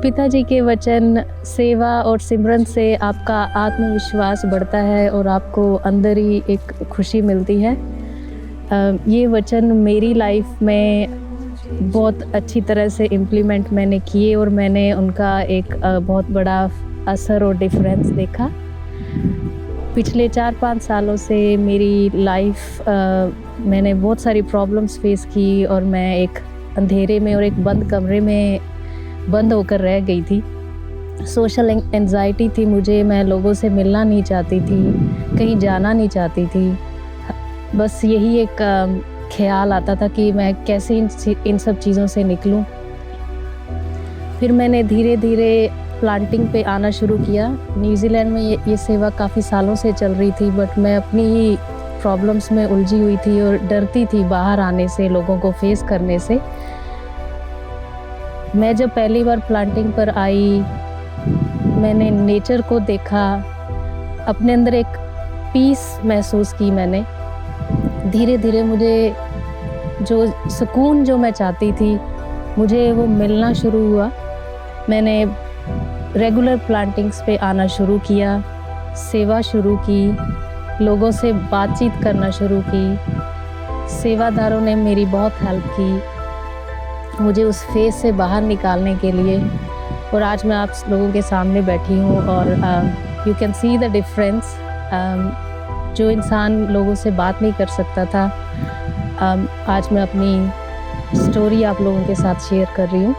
पिताजी के वचन, सेवा और सिमरन से आपका आत्मविश्वास बढ़ता है और आपको अंदर ही एक खुशी मिलती है। ये वचन मेरी लाइफ में बहुत अच्छी तरह से इम्प्लीमेंट मैंने किए और मैंने उनका एक बहुत बड़ा असर और डिफरेंस देखा। पिछले 4-5 सालों से मेरी लाइफ मैंने बहुत सारी प्रॉब्लम्स फेस की और मैं एक अंधेरे में और एक बंद कमरे में बंद होकर रह गई थी। सोशल एंजाइटी थी मुझे, मैं लोगों से मिलना नहीं चाहती थी, कहीं जाना नहीं चाहती थी। बस यही एक ख़्याल आता था कि मैं कैसे इन सब चीज़ों से निकलूं। फिर मैंने धीरे-धीरे प्लांटिंग पे आना शुरू किया। न्यूज़ीलैंड में ये सेवा काफ़ी सालों से चल रही थी, बट मैं अपनी ही प्रॉब्लम्स में उलझी हुई थी और डरती थी बाहर आने से, लोगों को फेस करने से। मैं जब पहली बार प्लांटिंग पर आई, मैंने नेचर को देखा, अपने अंदर एक पीस महसूस की मैंने। धीरे-धीरे मुझे जो सुकून जो मैं चाहती थी, मुझे वो मिलना शुरू हुआ। मैंने रेगुलर प्लांटिंग्स पे आना शुरू किया, सेवा शुरू की, लोगों से बातचीत करना शुरू की। सेवादारों ने मेरी बहुत हेल्प की मुझे उस फेज़ से बाहर निकालने के लिए, और आज मैं आप लोगों के सामने बैठी हूँ और you can see the difference. जो इंसान लोगों से बात नहीं कर सकता था, आज मैं अपनी स्टोरी आप लोगों के साथ शेयर कर रही हूँ।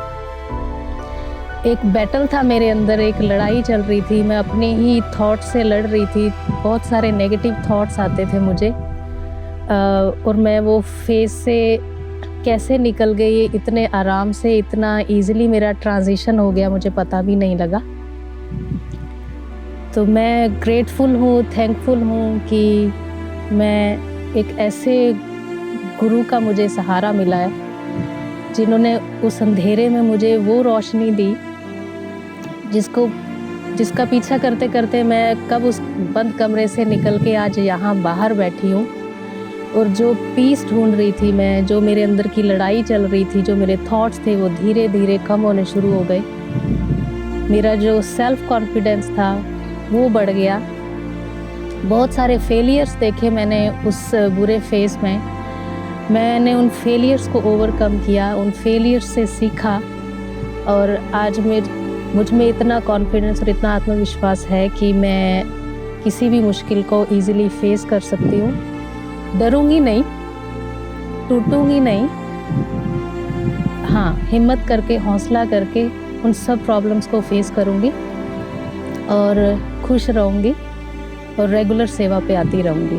एक बैटल था मेरे अंदर, एक लड़ाई चल रही थी, मैं अपने ही थॉट से लड़ रही थी। बहुत सारे नेगेटिव थॉट्स आते थे मुझे, और मैं वो फेज़ से कैसे निकल गई इतने आराम से, इतना इजीली मेरा ट्रांजिशन हो गया, मुझे पता भी नहीं लगा। तो मैं ग्रेटफुल हूँ, थैंकफुल हूँ कि मैं एक ऐसे गुरु का मुझे सहारा मिला है, जिन्होंने उस अंधेरे में मुझे वो रोशनी दी जिसका पीछा करते करते मैं कब उस बंद कमरे से निकल के आज यहाँ बाहर बैठी हूँ। और जो पीस ढूंढ रही थी मैं, जो मेरे अंदर की लड़ाई चल रही थी, जो मेरे थॉट्स थे, वो धीरे धीरे कम होने शुरू हो गए। मेरा जो सेल्फ कॉन्फिडेंस था वो बढ़ गया। बहुत सारे फेलियर्स देखे मैंने उस बुरे फेज़ में। मैंने उन फेलियर्स को ओवरकम किया, उन फेलियर्स से सीखा, और आज मुझ में इतना कॉन्फिडेंस और इतना आत्मविश्वास है कि मैं किसी भी मुश्किल को ईज़िली फेस कर सकती हूँ। डरूंगी नहीं, टूटूंगी नहीं, हाँ, हिम्मत करके, हौसला करके उन सब प्रॉब्लम्स को फेस करूँगी और खुश रहूँगी और रेगुलर सेवा पे आती रहूँगी।